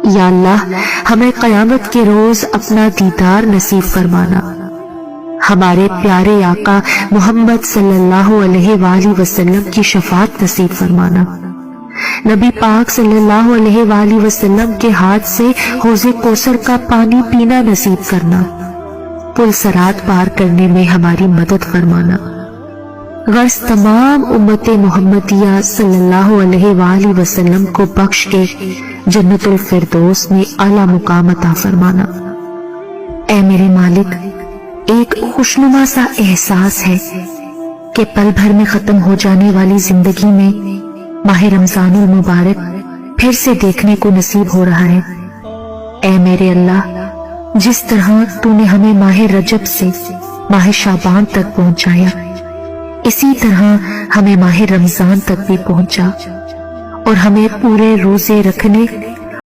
या अल्लाह, हमें क़यामत के रोज अपना दीदार नसीब फरमाना। हमारे प्यारे आका मोहम्मद सल्लल्लाहु अलैहि वसल्लम की शफाअत नसीब फरमाना। नबी पाक सल्लल्लाहु अलैहि वसल्लम के हाथ से हौज़े कौसर का पानी पीना नसीब करना। पुल सरात पार करने में हमारी मदद फरमाना। गर्ज तमाम उम्मत मोहम्मदिया सल्लल्लाहु अलैहि वसल्लम को बख्श के जन्नतुल फिरदौस में आला मुकाम अता फरमाना। ऐ मेरे मालिक, एक खुशनुमा सा एहसास है कि पल भर में खत्म हो जाने वाली जिंदगी में माह रमजानुल मुबारक फिर से देखने को नसीब हो रहा है। ऐ मेरे अल्लाह, जिस तरह तूने हमें माह रजब से माह शाबान तक पहुंचाया, इसी तरह हमें माह रमजान तक भी पहुंचा और हमें पूरे रोजे रखने